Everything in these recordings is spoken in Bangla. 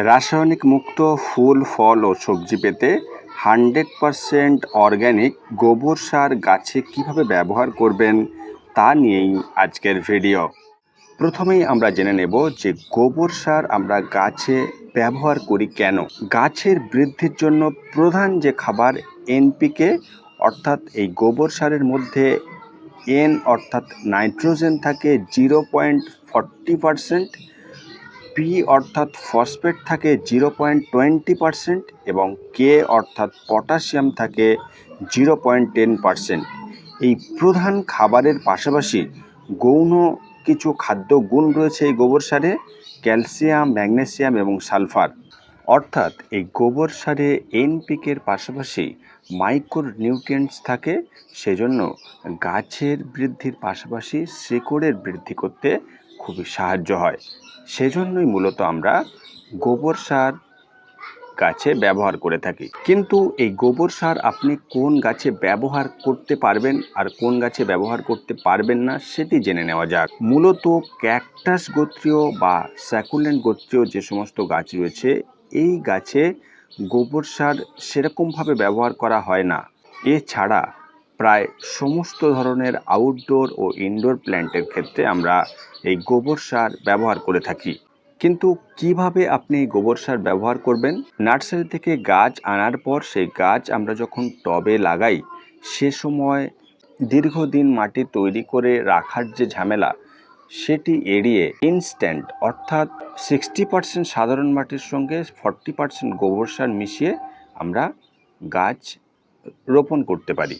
রাসায়নিক মুক্ত ফুল, ফল ও সবজি পেতে 100% অর্গ্যানিক গোবর সার গাছে কিভাবে ব্যবহার করবেন তা নিয়েই আজকের ভিডিও। প্রথমেই আমরা জেনে নেব যে গোবর সার আমরা গাছে ব্যবহার করি কেন। গাছের বৃদ্ধির জন্য প্রধান যে খাবার এনপিকে, অর্থাৎ এই গোবর সারের মধ্যে এন অর্থাৎ নাইট্রোজেন থাকে 0.40%, পি অর্থাৎ ফসফেট থাকে 0.20% এবং কে অর্থাৎ পটাশিয়াম থাকে 0.10%। এই প্রধান খাবারের পাশাপাশি গৌণ কিছু খাদ্য গুণ রয়েছে এই গোবর সারে, ক্যালসিয়াম, ম্যাগনেসিয়াম এবং সালফার। অর্থাৎ এই গোবর সারে এনপিকের পাশাপাশি মাইক্রো নিউট্রিয়েন্টস থাকে, সেজন্য গাছের বৃদ্ধির পাশাপাশি শিকড়ের বৃদ্ধি করতে খুবই সাহায্য হয়। সেজন্যই মূলত আমরা গোবর সার গাছে ব্যবহার করে থাকি। কিন্তু এই গোবর সার আপনি কোন গাছে ব্যবহার করতে পারবেন আর কোন গাছে ব্যবহার করতে পারবেন না সেটি জেনে নেওয়া যাক। মূলত ক্যাকটাস গোত্রীয় বা স্যাকুলেন্ট গোত্রীয় যে সমস্ত গাছ রয়েছে, এই গাছে গোবর সার সেরকমভাবে ব্যবহার করা হয় না। এছাড়া প্রায় সমস্ত ধরনের আউটডোর ও ইনডোর প্ল্যান্টের ক্ষেত্রে আমরা এই গোবর সার ব্যবহার করে থাকি। কিন্তু কিভাবে আপনি এই গোবর সার ব্যবহার করবেন? নার্সারি থেকে গাছ আনার পর সেই গাছ আমরা যখন টবে লাগাই, সে সময় দীর্ঘদিন মাটি তৈরি করে রাখার যে ঝামেলা, সেটি এড়িয়ে ইনস্ট্যান্ট অর্থাৎ 60% সাধারণ মাটির সঙ্গে 40% গোবর সার মিশিয়ে আমরা গাছ রোপণ করতে পারি।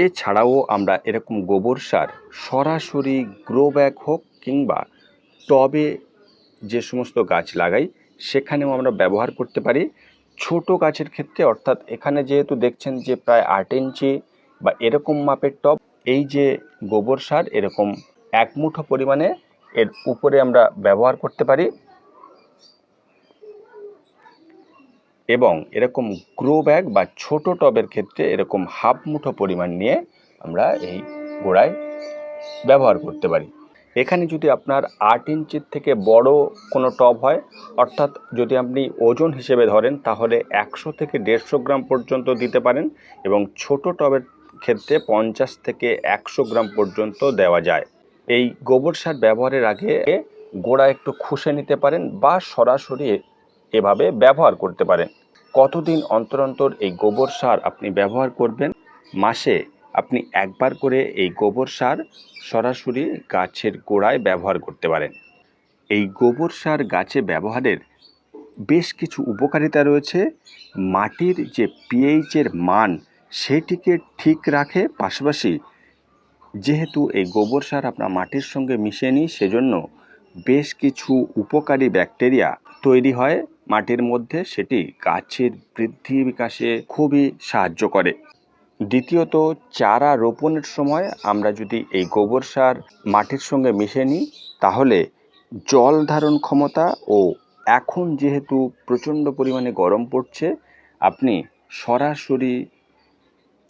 এছাড়াও আমরা এরকম গোবর সার সরাসরি গ্রো ব্যাগ হোক কিংবা টবে যে সমস্ত গাছ লাগাই সেখানেও আমরা ব্যবহার করতে পারি। ছোট গাছের ক্ষেত্রে, অর্থাৎ এখানে যেহেতু দেখছেন যে প্রায় 8 ইঞ্চি বা এরকম মাপের টব, এই যে গোবর সার এরকম 1 মুঠো পরিমাণে এর উপরে আমরা ব্যবহার করতে পারি এবং এরকম গ্রো ব্যাগ বা ছোট টবের ক্ষেত্রে এরকম হাফ মুঠো পরিমাণ নিয়ে আমরা এই গোড়ায় ব্যবহার করতে পারি। এখানে যদি আপনার 8 ইঞ্চির থেকে বড় কোনো টব হয়, অর্থাৎ যদি আপনি ওজন হিসেবে ধরেন তাহলে 100 থেকে 150 গ্রাম পর্যন্ত দিতে পারেন এবং ছোট টবের ক্ষেত্রে 50 থেকে 100 গ্রাম পর্যন্ত দেওয়া যায়। এই গোবর সার ব্যবহারের আগে গোড়া একটু খুশে নিতে পারেন বা সরাসরি এভাবে ব্যবহার করতে পারেন। কতদিন অন্তর অন্তর এই গোবর সার আপনি ব্যবহার করবেন? মাসে আপনি একবার করে এই গোবর সার সরাসরি গাছের গোড়ায় ব্যবহার করতে পারেন। এই গোবর সার গাছে ব্যবহারের বেশ কিছু উপকারিতা রয়েছে। মাটির যে পিএইচের মান সেটিকে ঠিক রাখে, পাশাপাশি যেহেতু এই গোবর সার আপনার মাটির সঙ্গে মিশিয়ে নিই, সেজন্য বেশ কিছু উপকারী ব্যাকটেরিয়া তৈরি হয় মাটির মধ্যে, সেটি গাছের বৃদ্ধি বিকাশে খুবই সাহায্য করে। দ্বিতীয়ত, চারা রোপণের সময় আমরা যদি এই গোবর সার মাটির সঙ্গে মিশিয়ে নিই তাহলে জল ধারণ ক্ষমতা ও এখন যেহেতু প্রচণ্ড পরিমাণে গরম পড়ছে, আপনি সরাসরি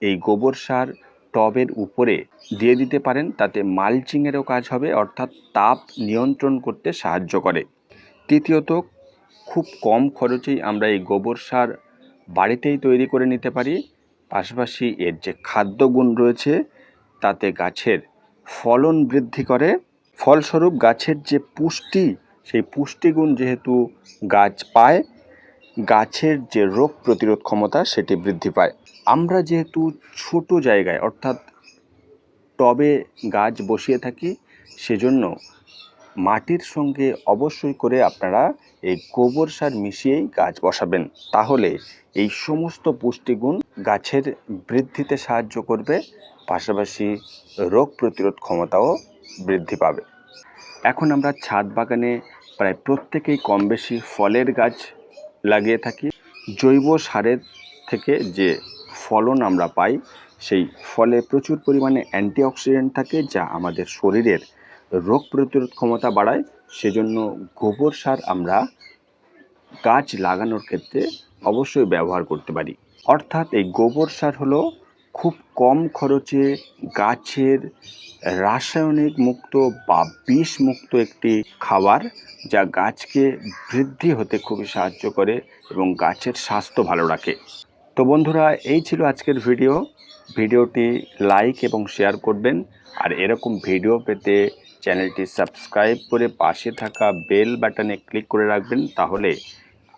এই গোবর সার টবের উপরে দিয়ে দিতে পারেন। তাতে মালচিংয়েরও কাজ হবে, অর্থাৎ তাপ নিয়ন্ত্রণ করতে সাহায্য করে। তৃতীয়ত, খুব কম খরচেই আমরা এই গোবর সার বাড়িতেই তৈরি করে নিতে পারি। পাশাপাশি এর যে খাদ্যগুণ রয়েছে তাতে গাছের ফলন বৃদ্ধি করে। ফলস্বরূপ গাছের যে পুষ্টি, সেই পুষ্টিগুণ যেহেতু গাছ পায়, গাছের যে রোগ প্রতিরোধ ক্ষমতা সেটি বৃদ্ধি পায়। আমরা যেহেতু ছোট জায়গায় অর্থাৎ টবে গাছ বসিয়ে থাকি, সেজন্য মাটির সঙ্গে অবশ্যই করে আপনারা এই গোবর সার মিশিয়েই গাছ বসাবেন। তাহলে এই সমস্ত পুষ্টিগুণ গাছের বৃদ্ধিতে সাহায্য করবে, পাশাপাশি রোগ প্রতিরোধ ক্ষমতাও বৃদ্ধি পাবে। এখন আমরা ছাদ বাগানে প্রায় প্রত্যেকেই কম বেশি ফলের গাছ লাগিয়ে থাকি। জৈব সারের থেকে যে ফলন আমরা পাই, সেই ফলে প্রচুর পরিমাণে অ্যান্টিঅক্সিডেন্ট থাকে, যা আমাদের শরীরের রোগ প্রতিরোধ ক্ষমতা বাড়ায়। সেজন্য গোবর সার আমরা গাছ লাগানোর ক্ষেত্রে অবশ্যই ব্যবহার করতে পারি। অর্থাৎ এই গোবর সার হলো খুব কম খরচে গাছের রাসায়নিক মুক্ত বা বিষ মুক্ত একটি খাবার, যা গাছকে বৃদ্ধি হতে খুবই সাহায্য করে এবং গাছের স্বাস্থ্য ভালো রাখে। তো বন্ধুরা, এই ছিল আজকের ভিডিওটি লাইক এবং শেয়ার করবেন। আর এরকম ভিডিও পেতে চ্যানেলটি সাবস্ক্রাইব করে পাশে থাকা বেল বাটনে ক্লিক করে রাখবেন। তাহলে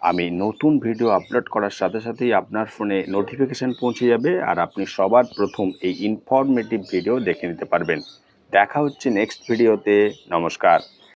আমি নতুন ভিডিও আপলোড করার সাথে সাথেই আপনার ফোনে নোটিফিকেশান পৌঁছে যাবে, আর আপনি সবার প্রথম এই ইনফরমেটিভ ভিডিও দেখে নিতে পারবেন। দেখা হচ্ছে নেক্সট ভিডিওতে। নমস্কার।